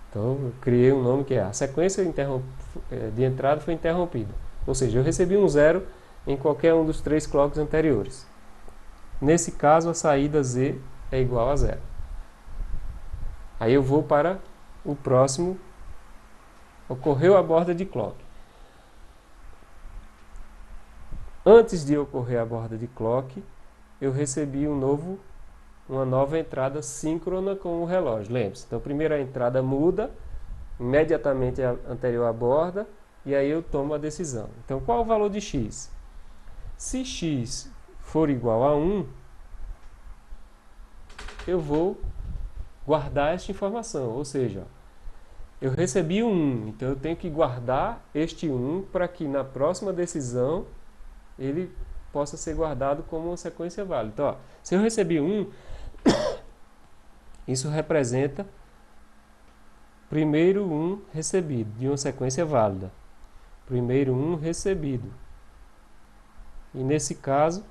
[SPEAKER 1] Então, eu criei um nome que é a sequência de entrada foi interrompida. Ou seja, eu recebi um 0 em qualquer um dos 3 clocks anteriores. Nesse caso, a saída Z é igual a 0. Aí eu vou para o próximo. Ocorreu a borda de clock. Antes de ocorrer a borda de clock, eu recebi uma nova entrada síncrona com o relógio. Lembre-se, então primeiro a entrada muda, imediatamente a anterior à borda, e aí eu tomo a decisão. Então, qual o valor de x? Se x for igual a 1, eu vou guardar esta informação, ou seja, eu recebi um 1, então eu tenho que guardar este 1 para que na próxima decisão ele possa ser guardado como uma sequência válida. Então, ó, se eu recebi 1, isso representa primeiro 1 recebido, de uma sequência válida. Primeiro 1 recebido. E nesse caso,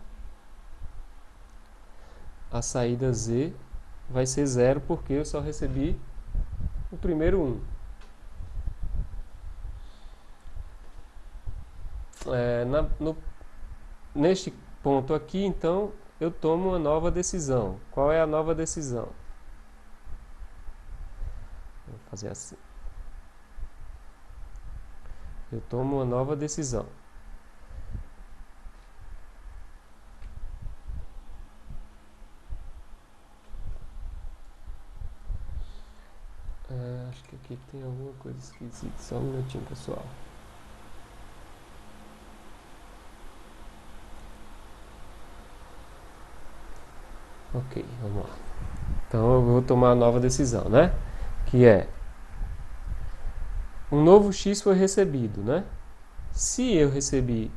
[SPEAKER 1] a saída Z vai ser 0, porque eu só recebi o primeiro 1. Neste ponto aqui, então, eu tomo uma nova decisão. Qual é a nova decisão? Vou fazer assim. Eu tomo uma nova decisão. Acho que aqui tem alguma coisa esquisita. Só um minutinho, pessoal. Ok, vamos lá. Então eu vou tomar a nova decisão, né? Que é um novo x foi recebido, né? Se eu recebi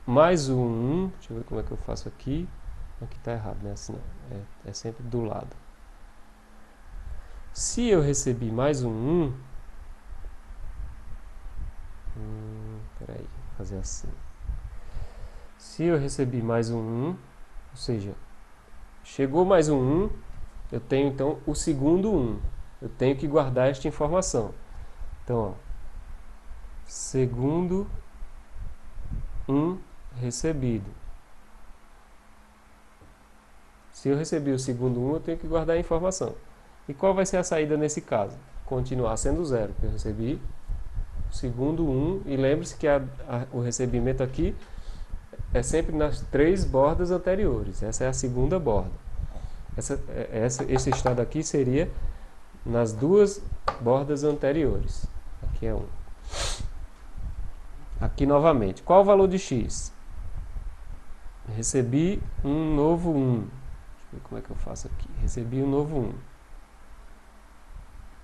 [SPEAKER 1] mais um 1, deixa eu ver como é que eu faço aqui. Aqui está errado, né? Assim não. É sempre do lado. Se eu recebi mais um 1, peraí, vou fazer assim. Se eu recebi mais um 1, ou seja, chegou mais um 1, eu tenho então o segundo 1. Eu tenho que guardar esta informação. Então, ó, segundo 1 recebido. Se eu recebi o segundo 1, eu tenho que guardar a informação. E qual vai ser a saída nesse caso? Continuar sendo 0, porque eu recebi o segundo 1, e lembre-se que o recebimento aqui é sempre nas 3 bordas anteriores. Essa é a segunda borda. Esse estado aqui seria nas 2 bordas anteriores. Aqui é 1. Aqui novamente. Qual o valor de x? Recebi um novo 1. Deixa eu ver como é que eu faço aqui. Recebi um novo 1.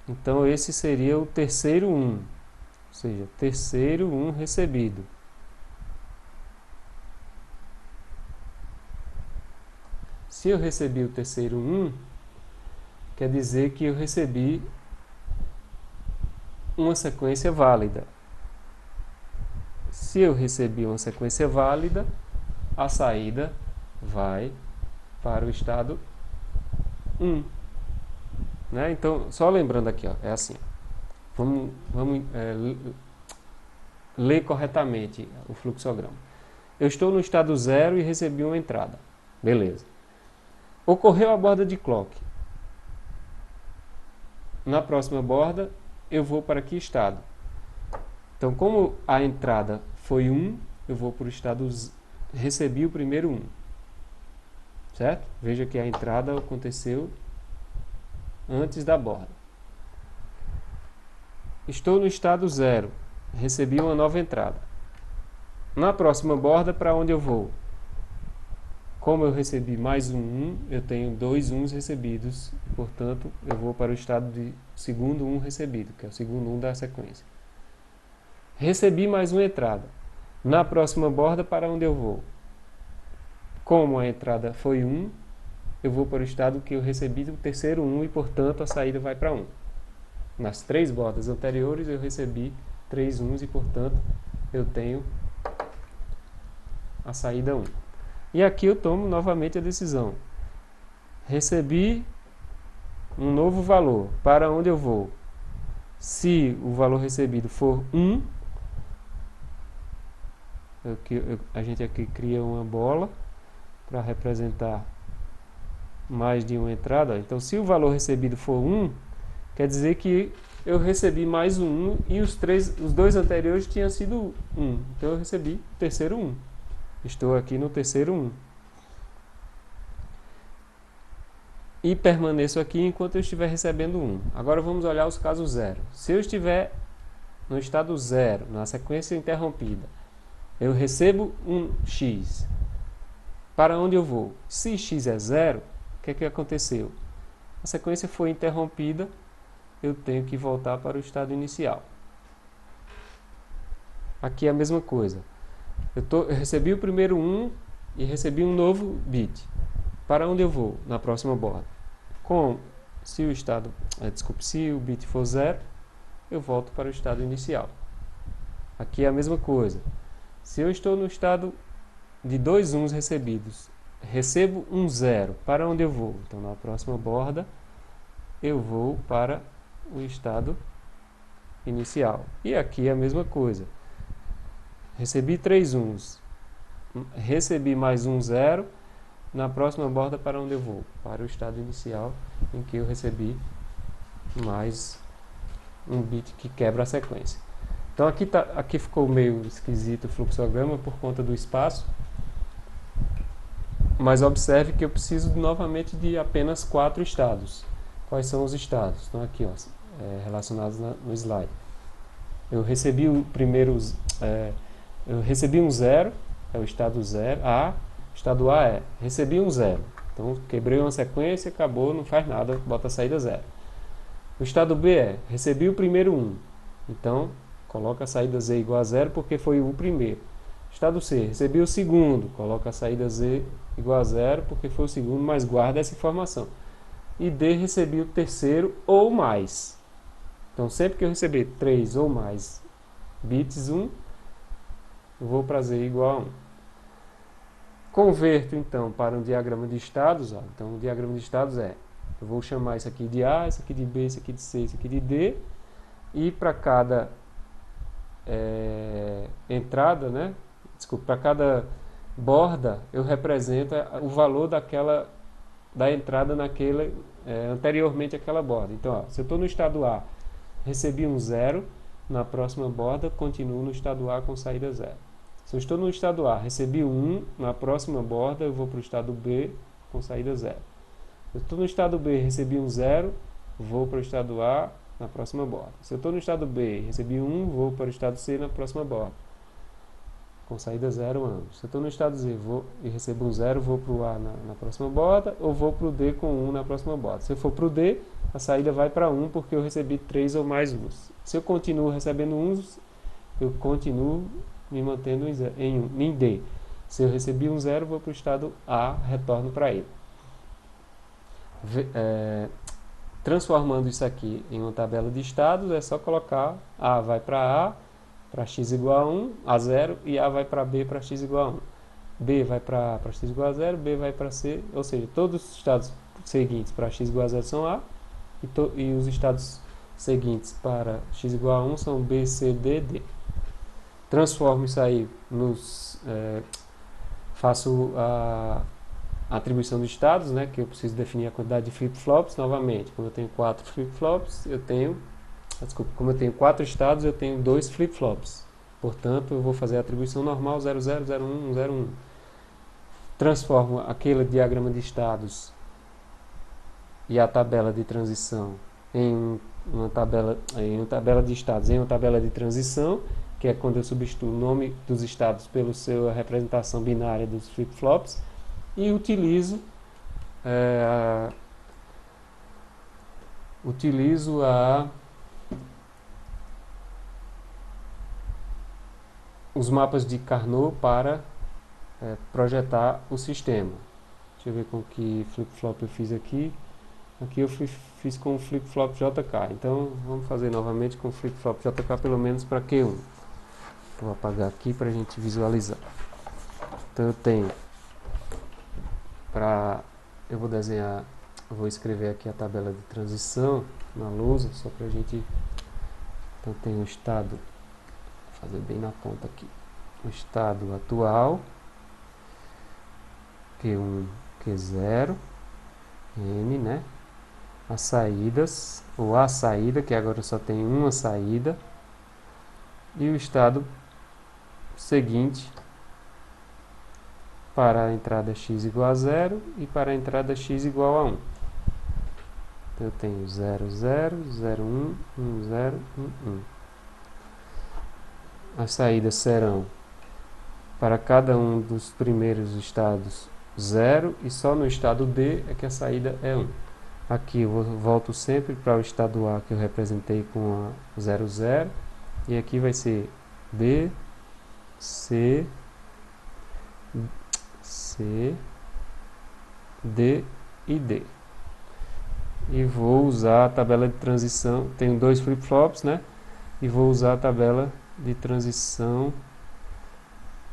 [SPEAKER 1] Então esse seria o terceiro 1. Ou seja, terceiro 1 recebido. Se eu recebi o terceiro 1, quer dizer que eu recebi uma sequência válida. Se eu recebi uma sequência válida, a saída vai para o estado 1. Né? Então, só lembrando aqui, ó, é assim. Vamos ler corretamente o fluxograma. Eu estou no estado 0 e recebi uma entrada. Beleza. Ocorreu a borda de clock. Na próxima borda, eu vou para que estado? Então, como a entrada foi 1, eu vou para o estado recebi o primeiro 1. Certo? Veja que a entrada aconteceu antes da borda. Estou no estado 0. Recebi uma nova entrada. Na próxima borda, para onde eu vou? Como eu recebi mais um 1, eu tenho 2 1s recebidos. Portanto, eu vou para o estado de segundo 1 recebido, que é o segundo 1 da sequência. Recebi mais uma entrada. Na próxima borda, para onde eu vou? Como a entrada foi 1, eu vou para o estado que eu recebi o terceiro 1 e, portanto, a saída vai para 1. Nas 3 bordas anteriores, eu recebi 3 1s e, portanto, eu tenho a saída 1. E aqui eu tomo novamente a decisão. Recebi um novo valor. Para onde eu vou? Se o valor recebido for 1, a gente aqui cria uma bola para representar mais de uma entrada. Então, se o valor recebido for 1, quer dizer que eu recebi mais um 1 e os 2 anteriores tinham sido 1. Então, eu recebi o terceiro 1. Estou aqui no terceiro 1. E permaneço aqui enquanto eu estiver recebendo 1. Agora vamos olhar os casos 0. Se eu estiver no estado 0, na sequência interrompida, eu recebo um x. Para onde eu vou? Se x é 0, o que aconteceu? A sequência foi interrompida, eu tenho que voltar para o estado inicial. Aqui é a mesma coisa. Eu recebi o primeiro 1 e recebi um novo bit. Para onde eu vou na próxima borda? Se o bit for 0, eu volto para o estado inicial. Aqui é a mesma coisa. Se eu estou no estado de 2 1s recebidos, recebo um 0, para onde eu vou? Então, na próxima borda, eu vou para o estado inicial. E aqui é a mesma coisa. Recebi 3 1s, recebi mais um 0, na próxima borda para onde eu vou? Para o estado inicial, em que eu recebi mais um bit que quebra a sequência. Então aqui ficou meio esquisito o fluxograma por conta do espaço, mas observe que eu preciso novamente de apenas 4 estados. Quais são os estados? Estão aqui, ó, relacionados no slide. Eu recebi o primeiro... eu recebi um 0, é o estado 0, A. O estado A recebi um 0. Então, quebrei uma sequência, acabou, não faz nada, bota a saída 0. O estado B recebi o primeiro 1. Então, coloca a saída Z igual a 0 porque foi o primeiro. Estado C, recebi o segundo, coloca a saída Z igual a 0 porque foi o segundo, mas guarda essa informação. E D, recebi o terceiro ou mais. Então, sempre que eu receber 3 ou mais bits 1, eu vou para Z igual a 1. Converto, então, para um diagrama de estados. Ó. Então, o diagrama de estados eu vou chamar isso aqui de A, isso aqui de B, isso aqui de C, isso aqui de D. E para cada entrada, né? Desculpa, para cada Borda, eu represento o valor da entrada anteriormente àquela borda. Então, ó, se eu estou no estado A, recebi um 0, na próxima borda continuo no estado A com saída 0. Se eu estou no estado A, recebi um 1, na próxima borda eu vou para o estado B com saída 0. Se eu estou no estado B e recebi um 0, vou para o estado A na próxima borda. Se eu estou no estado B e recebi um 1, vou para o estado C na próxima borda, com saída 0 ambos. Se eu estou no estado Z e recebo um 0, vou para o A na próxima borda, ou vou para o D com 1 na próxima borda. Se eu for para o D, a saída vai para 1 porque eu recebi 3 ou mais 1. Se eu continuo recebendo 1, eu continuo me mantendo em D. Se eu recebi um 0, vou para o estado A, retorno para ele. Transformando isso aqui em uma tabela de estados, é só colocar A vai para x igual a 1, a 0, e A vai para B para x igual a 1. B vai para x igual a 0, B vai para C, ou seja, todos os estados seguintes para x igual a 0 são A, e os estados seguintes para x igual a 1 são B, C, D, D. Transformo isso aí faço a atribuição dos estados, né, que eu preciso definir a quantidade de flip-flops novamente. Como eu tenho 4 flip-flops, como eu tenho 4 estados, eu tenho 2 flip-flops. Portanto, eu vou fazer a atribuição normal 00, 01, 01. Transformo aquele diagrama de estados e a tabela de transição em uma tabela de estados em uma tabela de transição, que é quando eu substituo o nome dos estados pela sua representação binária dos flip-flops, e utilizo os mapas de Carnot para projetar o sistema. Deixa eu ver com que flip-flop eu fiz aqui. Aqui eu fiz com o flip-flop JK. Então vamos fazer novamente com o flip-flop JK, pelo menos para Q1. Vou apagar aqui para a gente visualizar. Então eu tenho eu vou escrever aqui a tabela de transição na lousa, só para a gente. Então tem o estado, vou fazer bem na ponta aqui, o estado atual, Q1, Q0, N, né? As saídas, ou a saída, que agora só tem uma saída, e o estado seguinte para a entrada x igual a 0 e para a entrada x igual a 1. Então eu tenho 0, 0, 0, 1, 1, 0, 1, 1. As saídas serão para cada um dos primeiros estados 0, e só no estado D é que a saída é 1. Aqui eu volto sempre para o estado A, que eu representei com a 0, 0, e aqui vai ser B, C, D e D. E vou usar a tabela de transição, tenho 2 flip-flops, né? E vou usar a tabela de transição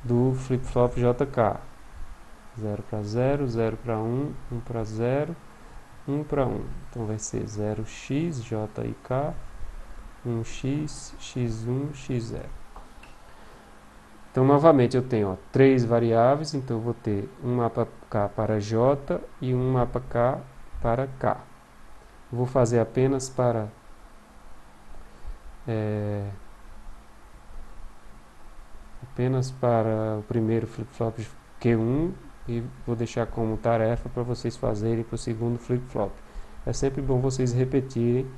[SPEAKER 1] do flip-flop JK. 0 para 0, 0 para 1, 1 para 0, 1 para 1. Então vai ser 0x, J e K, 1x, x1, x0. Então, novamente, eu tenho 3 variáveis, então eu vou ter um mapa K para J e um mapa K para K. Vou fazer apenas para o primeiro flip-flop Q1 e vou deixar como tarefa para vocês fazerem para o segundo flip-flop. É sempre bom vocês repetirem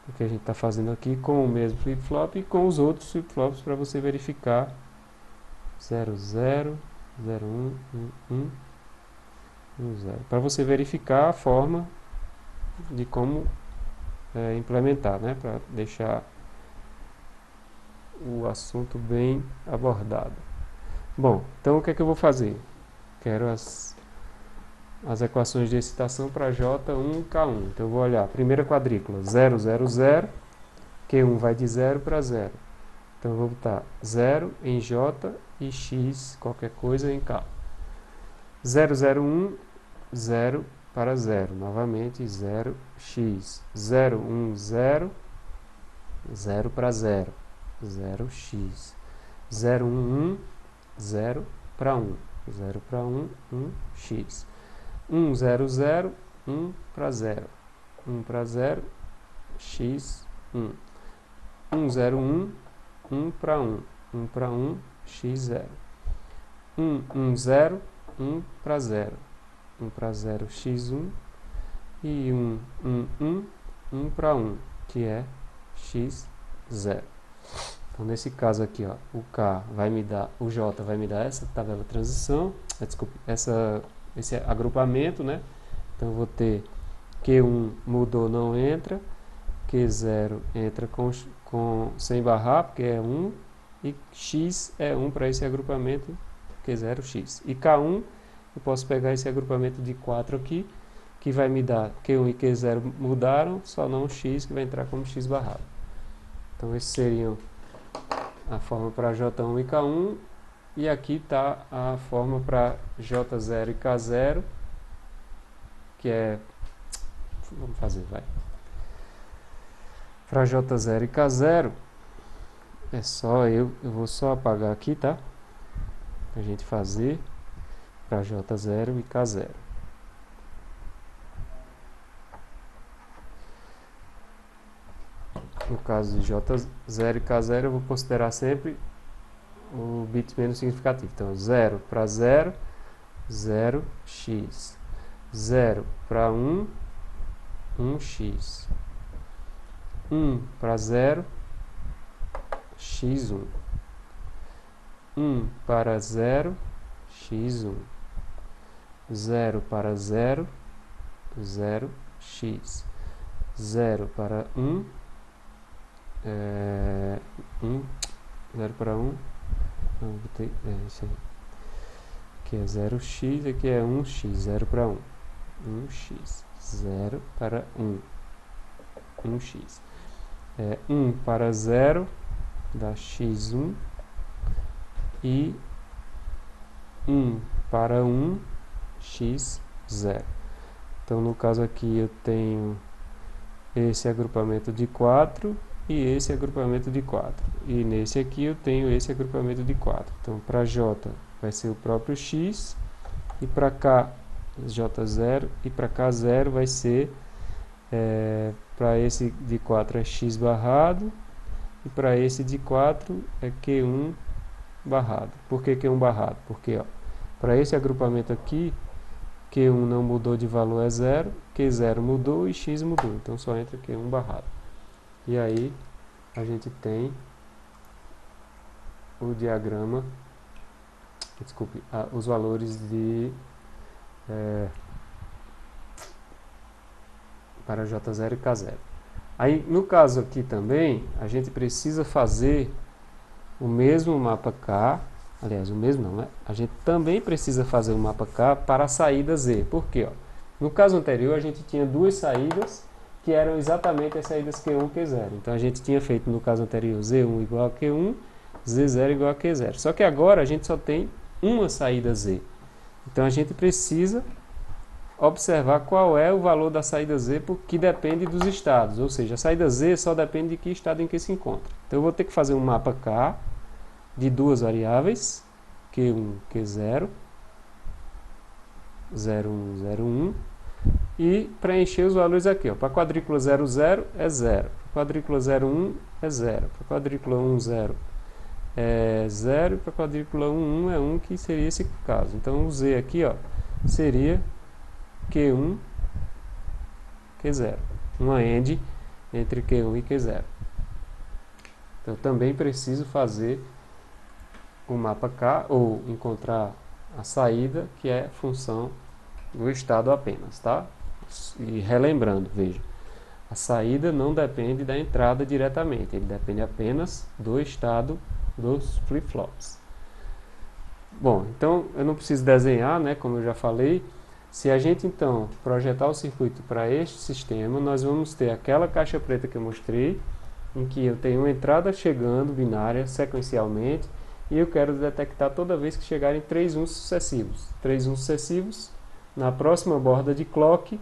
[SPEAKER 1] o que a gente está fazendo aqui com o mesmo flip-flop e com os outros flip-flops para você verificar 0, 0, 0, 1, 1, 1, 1, 0. Para você verificar a forma de como implementar, né? Para deixar o assunto bem abordado. Bom, então o que é que eu vou fazer? Quero as equações de excitação para J1 e K1. Então eu vou olhar, primeira quadrícula, 0, 0, 0, Q1 vai de 0 para 0. Então eu vou botar 0 em J e X, qualquer coisa, em K. 0, 0, 1, 0 para 0. Novamente, 0x. 0, 1, 0, 0 para 0. 0x. 0, 1, 1, 0 para 1. 0 para 1, 1x. 1, 0, 0, 1 para 0. 1 para 0, x, 1. 1, 0, 1, 1 para 1. 1 para 1, x, 0. 1, 1, 0, 1 para 0. 1 para 0, x, 1. E 1, 1, 1, 1 para 1, que é x, 0. Então, nesse caso aqui, ó, o K vai me dar, o J vai me dar essa tabela de transição, desculpe, esse agrupamento, né? Então, eu vou ter Q1 mudou, não entra, Q0 entra sem barrar, porque é 1, e X é 1 para esse agrupamento, Q0, X. E K1, eu posso pegar esse agrupamento de 4 aqui, que vai me dar Q1 e Q0 mudaram, só não o X, que vai entrar como X barrado. Então, esses seriam a forma para J1 e K1, e aqui está a forma para J0 e K0, que é, vamos fazer, vai. Para J0 e K0, é só eu vou só apagar aqui, tá? Para a gente fazer para J0 e K0. No caso de J0 e K0, eu vou considerar sempre o bit menos significativo. Então, 0 para 0, 0x. 0 para 1, 1x. 1 para 0, x1. 1 para 0, x1. 0 para 0, 0x. 0 para 1, 0 para 1, não, botei, isso aí. Aqui é 0x, aqui é 1x, 0 para 1. 1x, 0 para 1, 1x. 1 para 0, dá x1. E 1 para 1, x0. Então, no caso aqui, eu tenho esse agrupamento de 4 e esse agrupamento de 4. E nesse aqui eu tenho esse agrupamento de 4. Então, para J vai ser o próprio x, e para K, J0, e para K0 vai ser, para esse de 4 é x barrado, e para esse de 4 é Q1 barrado. Por que Q1 barrado? Porque, para esse agrupamento aqui, Q1 não mudou de valor, é 0, Q0 mudou e x mudou. Então, só entra Q1 barrado. E aí, a gente tem o diagrama, desculpe, os valores de para J0 e K0. Aí, no caso aqui também, a gente precisa fazer o mesmo mapa K, aliás, o mesmo não, né? A gente também precisa fazer o mapa K para a saída Z. Por quê? No caso anterior, a gente tinha duas saídas que eram exatamente as saídas Q1 e Q0. Então, a gente tinha feito, no caso anterior, Z1 igual a Q1, Z0 igual a Q0. Só que agora a gente só tem uma saída Z. Então, a gente precisa observar qual é o valor da saída Z, porque depende dos estados. Ou seja, a saída Z só depende de que estado em que se encontra. Então, eu vou ter que fazer um mapa K de duas variáveis, Q1, Q0, 0,1, 0,1, e preencher os valores aqui. Para a quadrícula 0,0 é 0, para a quadrícula 0,1 é 0, para a quadrícula 1,0 é 0, e para a quadrícula 1,1 é 1, que seria esse caso. Então, o Z aqui seria Q1, Q0, uma AND entre Q1 e Q0. Então, eu também preciso fazer o mapa K, ou encontrar a saída, que é função do estado apenas, tá? E relembrando, veja, a saída não depende da entrada diretamente, ele depende apenas do estado dos flip-flops. Bom, então eu não preciso desenhar, né, como eu já falei. Se a gente então projetar o circuito para este sistema, nós vamos ter aquela caixa preta que eu mostrei, em que eu tenho uma entrada chegando binária sequencialmente, e eu quero detectar toda vez que chegarem 3 1 sucessivos. 3 1 sucessivos, na próxima borda de clock,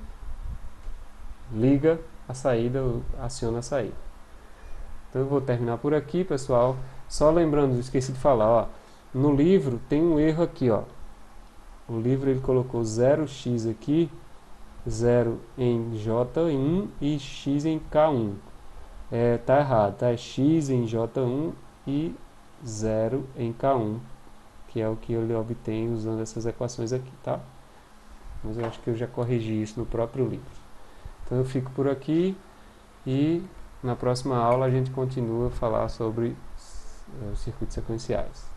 [SPEAKER 1] liga a saída, aciona a saída. Então eu vou terminar por aqui, pessoal. Só lembrando, esqueci de falar, No livro tem um erro aqui, ó. O livro ele colocou 0x aqui, 0 em J1 e x em K1. Tá errado, tá? É x em J1 e 0 em K1, que é o que ele obtém usando essas equações aqui, tá? Mas eu acho que eu já corrigi isso no próprio livro. Então eu fico por aqui e na próxima aula a gente continua a falar sobre circuitos sequenciais.